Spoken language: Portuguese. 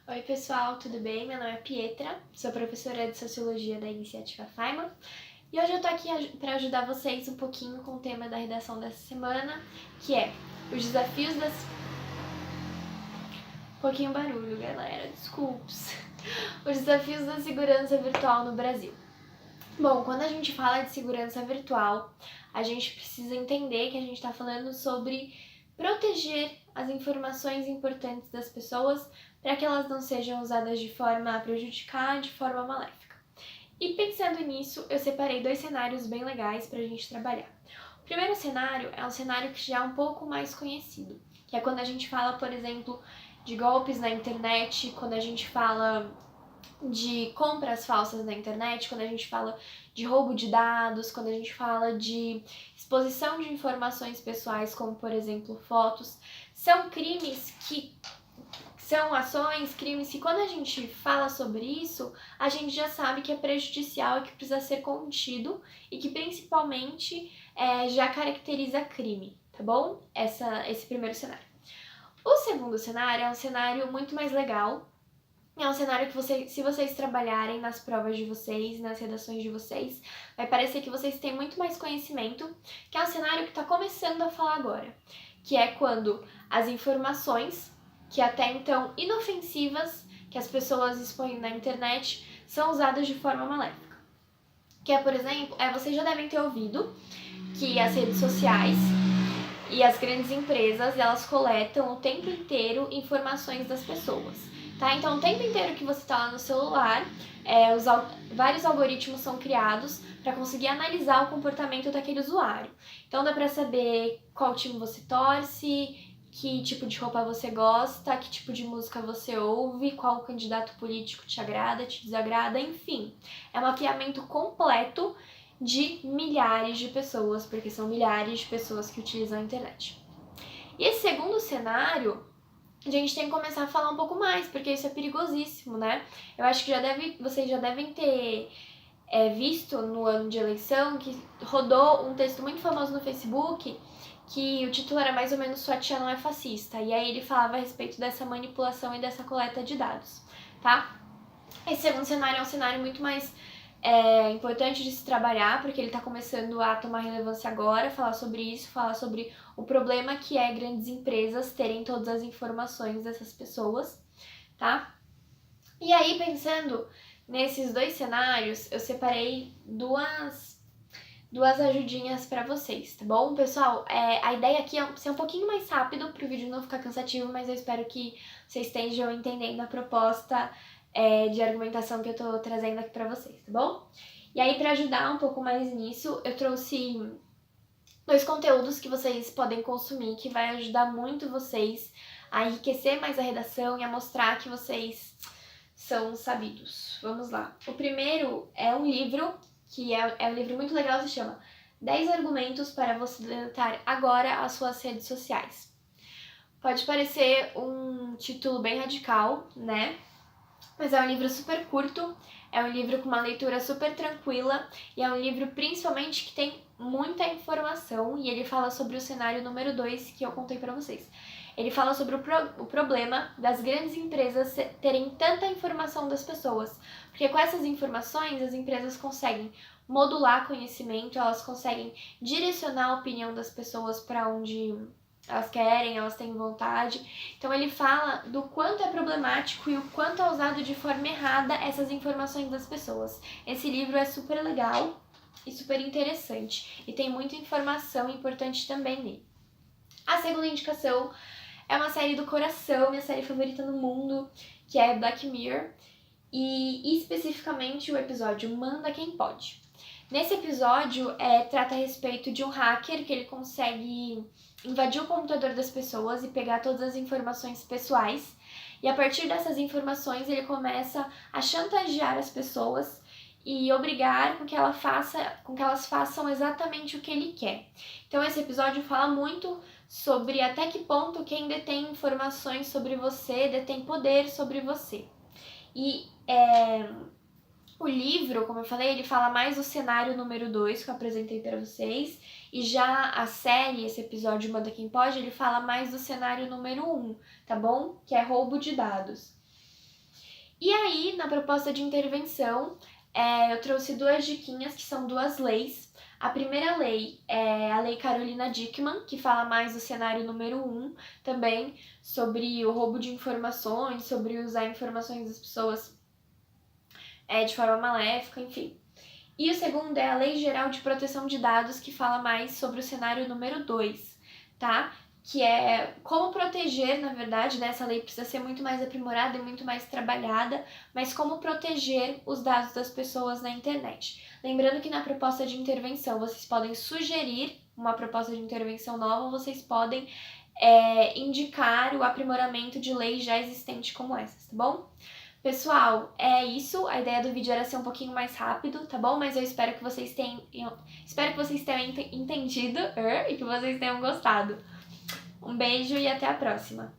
Oi pessoal, tudo bem? Meu nome é Pietra, sou professora de Sociologia da Iniciativa Feynman e hoje eu tô aqui para ajudar vocês um pouquinho com o tema da redação dessa semana, que é os desafios das... Pouquinho barulho, galera, desculpas. Os desafios da segurança virtual no Brasil. Bom, quando a gente fala de segurança virtual, a gente precisa entender que a gente está falando sobre proteger as informações importantes das pessoas para que elas não sejam usadas de forma a prejudicar, de forma maléfica. E pensando nisso, eu separei dois cenários bem legais para a gente trabalhar. O primeiro cenário é um cenário que já é um pouco mais conhecido, que é quando a gente fala, por exemplo, de golpes na internet, quando a gente fala de compras falsas na internet, quando a gente fala de roubo de dados, quando a gente fala de exposição de informações pessoais, como por exemplo fotos, são crimes que são ações, crimes que quando a gente fala sobre isso, a gente já sabe que é prejudicial e que precisa ser contido e que principalmente já caracteriza crime, tá bom? Esse primeiro cenário. O segundo cenário é um cenário muito mais legal. É um cenário que se vocês trabalharem nas provas de vocês, nas redações de vocês, vai parecer que vocês têm muito mais conhecimento, que é um cenário que está começando a falar agora, que é quando as informações, que até então inofensivas, que as pessoas expõem na internet, são usadas de forma maléfica. Que é, por exemplo, vocês já devem ter ouvido que as redes sociais e as grandes empresas, elas coletam o tempo inteiro informações das pessoas. Tá? Então, o tempo inteiro que você está lá no celular, vários algoritmos são criados para conseguir analisar o comportamento daquele usuário. Então, dá para saber qual time você torce, que tipo de roupa você gosta, que tipo de música você ouve, qual candidato político te agrada, te desagrada, enfim. É um mapeamento completo de milhares de pessoas, porque são milhares de pessoas que utilizam a internet. E esse segundo cenário, a gente tem que começar a falar um pouco mais, porque isso é perigosíssimo, né? Eu acho que vocês já devem ter visto no ano de eleição que rodou um texto muito famoso no Facebook que o título era mais ou menos "Sua tia não é fascista", e aí ele falava a respeito dessa manipulação e dessa coleta de dados, tá? Esse segundo cenário é um cenário muito mais importante de se trabalhar, porque ele está começando a tomar relevância agora, falar sobre isso, falar sobre o problema que é grandes empresas terem todas as informações dessas pessoas, tá? E aí, pensando nesses dois cenários, eu separei duas ajudinhas para vocês, tá bom? Pessoal, a ideia aqui é ser um pouquinho mais rápido para o vídeo não ficar cansativo, mas eu espero que vocês estejam entendendo a proposta de argumentação que eu tô trazendo aqui para vocês, tá bom? E aí, para ajudar um pouco mais nisso, eu trouxe dois conteúdos que vocês podem consumir, que vai ajudar muito vocês a enriquecer mais a redação e a mostrar que vocês são sabidos. Vamos lá. O primeiro é um livro, que é um livro muito legal, se chama 10 argumentos para você deletar agora as suas redes sociais. Pode parecer um título bem radical, né? Mas é um livro super curto, é um livro com uma leitura super tranquila e é um livro principalmente que tem muita informação e ele fala sobre o cenário número 2 que eu contei pra vocês. Ele fala sobre o problema das grandes empresas terem tanta informação das pessoas, porque com essas informações as empresas conseguem modular conhecimento, elas conseguem direcionar a opinião das pessoas para onde elas querem, elas têm vontade. Então ele fala do quanto é problemático e o quanto é usado de forma errada essas informações das pessoas. Esse livro é super legal e super interessante e tem muita informação importante também nele. A segunda indicação é uma série do coração, minha série favorita no mundo, que é Black Mirror, e especificamente o episódio Manda Quem Pode. Nesse episódio, trata a respeito de um hacker que ele consegue invadir o computador das pessoas e pegar todas as informações pessoais. E a partir dessas informações, ele começa a chantagear as pessoas e obrigar com que elas façam exatamente o que ele quer. Então esse episódio fala muito sobre até que ponto quem detém informações sobre você detém poder sobre você. E o livro, como eu falei, ele fala mais do cenário número 2 que eu apresentei para vocês, e já a série, esse episódio Manda Quem Pode, ele fala mais do cenário número 1, tá bom? Que é roubo de dados. E aí, na proposta de intervenção, eu trouxe 2 diquinhas, que são 2 leis. A primeira lei é a Lei Carolina Dickmann, que fala mais do cenário número 1, também sobre o roubo de informações, sobre usar informações das pessoas de forma maléfica, enfim. E o segundo é a Lei Geral de Proteção de Dados, que fala mais sobre o cenário número 2, tá? Que é como proteger, na verdade, né? Essa lei precisa ser muito mais aprimorada e muito mais trabalhada, mas como proteger os dados das pessoas na internet. Lembrando que na proposta de intervenção vocês podem sugerir uma proposta de intervenção nova, ou vocês podem indicar o aprimoramento de leis já existentes como essas, tá bom? Pessoal, é isso. A ideia do vídeo era ser um pouquinho mais rápido, tá bom? Mas eu espero que vocês tenham entendido e que vocês tenham gostado. Um beijo e até a próxima!